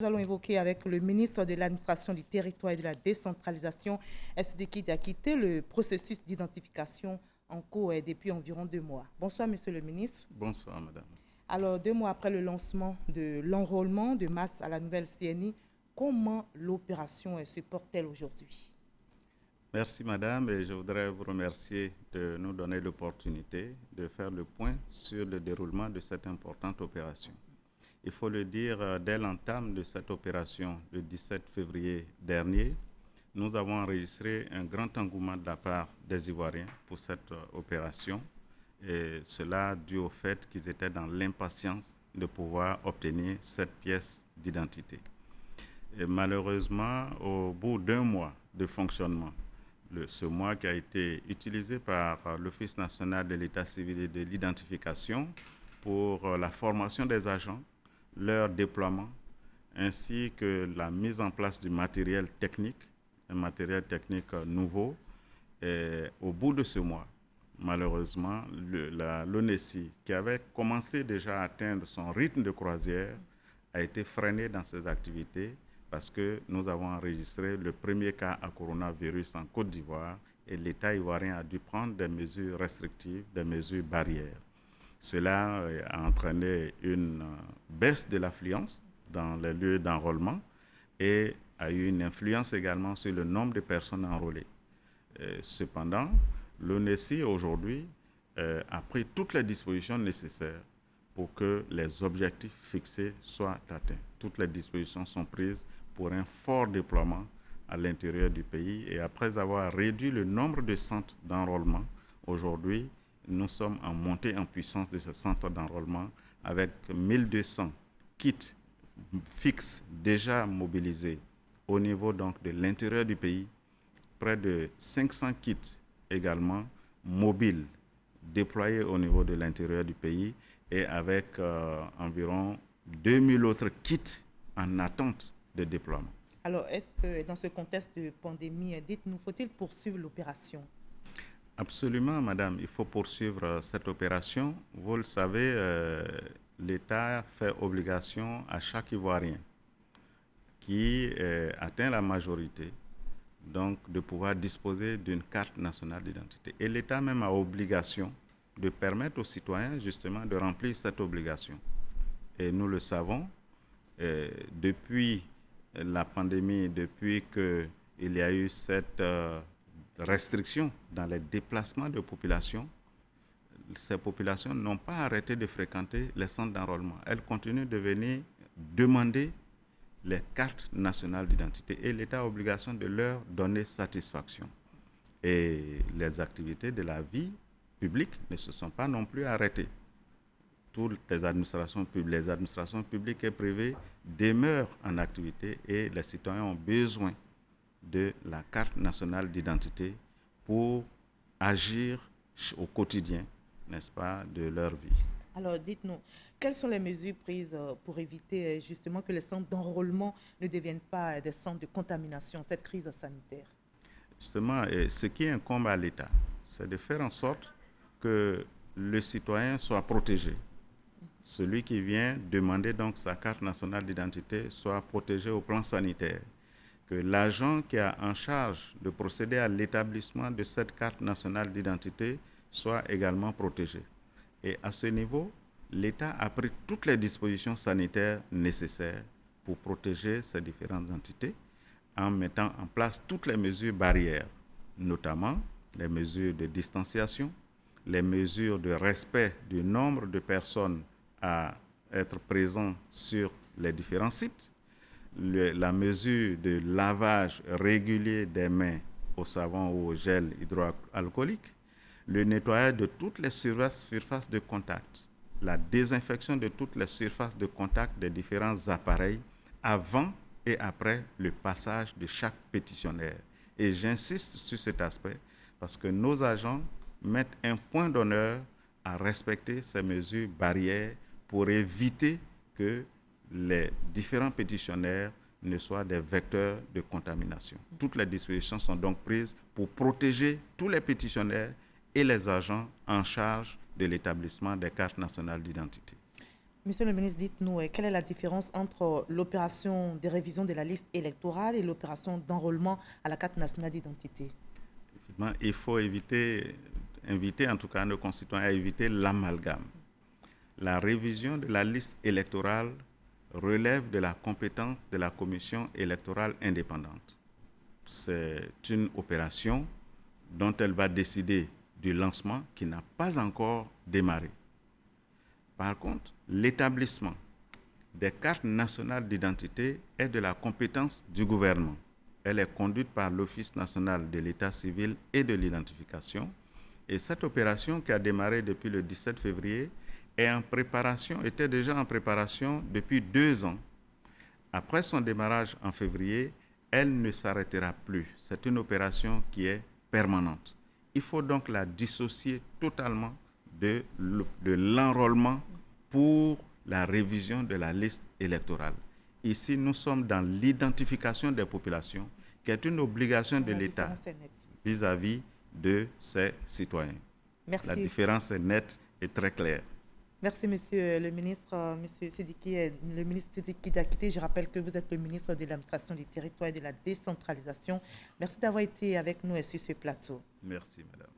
Nous allons évoquer avec le ministre de l'Administration du Territoire et de la Décentralisation, Sidiki Diakité, le processus d'identification en cours depuis environ 2 mois. Bonsoir, monsieur le ministre. Bonsoir, madame. Alors, 2 mois après le lancement de l'enrôlement de masse à la nouvelle CNI, comment l'opération se porte-t-elle aujourd'hui? Merci, madame, et je voudrais vous remercier de nous donner l'opportunité de faire le point sur le déroulement de cette importante opération. Il faut le dire, dès l'entame de cette opération, le 17 février dernier, nous avons enregistré un grand engouement de la part des Ivoiriens pour cette opération, et cela dû au fait qu'ils étaient dans l'impatience de pouvoir obtenir cette pièce d'identité. Et malheureusement, au bout d'1 mois de fonctionnement, ce mois qui a été utilisé par l'Office national de l'état civil et de l'identification pour la formation des agents, leur déploiement, ainsi que la mise en place du matériel technique, un matériel technique nouveau. Et au bout de ce mois, malheureusement, l'ONESI, qui avait commencé déjà à atteindre son rythme de croisière, a été freinée dans ses activités parce que nous avons enregistré le premier cas à coronavirus en Côte d'Ivoire et l'État ivoirien a dû prendre des mesures restrictives, des mesures barrières. Cela a entraîné une baisse de l'affluence dans les lieux d'enrôlement et a eu une influence également sur le nombre de personnes enrôlées. Cependant, l'ONESI aujourd'hui a pris toutes les dispositions nécessaires pour que les objectifs fixés soient atteints. Toutes les dispositions sont prises pour un fort déploiement à l'intérieur du pays et après avoir réduit le nombre de centres d'enrôlement, aujourd'hui, nous sommes en montée en puissance de ce centre d'enrôlement avec 1200 kits fixes déjà mobilisés au niveau donc de l'intérieur du pays, près de 500 kits également mobiles déployés au niveau de l'intérieur du pays et avec environ 2000 autres kits en attente de déploiement. Alors, est-ce que dans ce contexte de pandémie, dites-nous, faut-il poursuivre l'opération? Absolument, madame. Il faut poursuivre cette opération. Vous le savez, l'État fait obligation à chaque Ivoirien qui atteint la majorité, donc de pouvoir disposer d'une carte nationale d'identité. Et l'État même a obligation de permettre aux citoyens justement de remplir cette obligation. Et nous le savons, depuis la pandémie, depuis qu'il y a eu cette restriction dans les déplacements de population, ces populations n'ont pas arrêté de fréquenter les centres d'enrôlement. Elles continuent de venir demander les cartes nationales d'identité et l'État a obligation de leur donner satisfaction. Et les activités de la vie publique ne se sont pas non plus arrêtées. Toutes les administrations publiques et privées demeurent en activité et les citoyens ont besoin de la carte nationale d'identité pour agir au quotidien, n'est-ce pas, de leur vie. Alors, dites-nous, quelles sont les mesures prises pour éviter justement que les centres d'enrôlement ne deviennent pas des centres de contamination, cette crise sanitaire? Justement, ce qui incombe à l'État, c'est de faire en sorte que le citoyen soit protégé. Celui qui vient demander donc sa carte nationale d'identité soit protégé au plan sanitaire. Que l'agent qui a en charge de procéder à l'établissement de cette carte nationale d'identité soit également protégé. Et à ce niveau, l'État a pris toutes les dispositions sanitaires nécessaires pour protéger ces différentes entités en mettant en place toutes les mesures barrières, notamment les mesures de distanciation, les mesures de respect du nombre de personnes à être présents sur les différents sites, la mesure de lavage régulier des mains au savon ou au gel hydroalcoolique, le nettoyage de toutes les surfaces de contact, la désinfection de toutes les surfaces de contact des différents appareils avant et après le passage de chaque pétitionnaire. Et j'insiste sur cet aspect parce que nos agents mettent un point d'honneur à respecter ces mesures barrières pour éviter que les différents pétitionnaires ne soient des vecteurs de contamination. Toutes les dispositions sont donc prises pour protéger tous les pétitionnaires et les agents en charge de l'établissement des cartes nationales d'identité. Monsieur le ministre, dites-nous, quelle est la différence entre l'opération de révision de la liste électorale et l'opération d'enrôlement à la carte nationale d'identité? Il faut inviter en tout cas nos concitoyens à éviter l'amalgame. La révision de la liste électorale relève de la compétence de la commission électorale indépendante. C'est une opération dont elle va décider du lancement qui n'a pas encore démarré. Par contre, l'établissement des cartes nationales d'identité est de la compétence du gouvernement. Elle est conduite par l'Office national de l'état civil et de l'identification. Et cette opération qui a démarré depuis le 17 février était déjà en préparation depuis 2 ans. Après son démarrage en février, elle ne s'arrêtera plus. C'est une opération qui est permanente. Il faut donc la dissocier totalement de l'enrôlement pour la révision de la liste électorale. Ici, nous sommes dans l'identification des populations, qui est une obligation de l'État vis-à-vis de ses citoyens. Merci. La différence est nette et très claire. Merci, monsieur le ministre. Monsieur Sidiki, le ministre Sidiki Diakité, je rappelle que vous êtes le ministre de l'administration du territoire et de la décentralisation. Merci d'avoir été avec nous sur ce plateau. Merci, madame.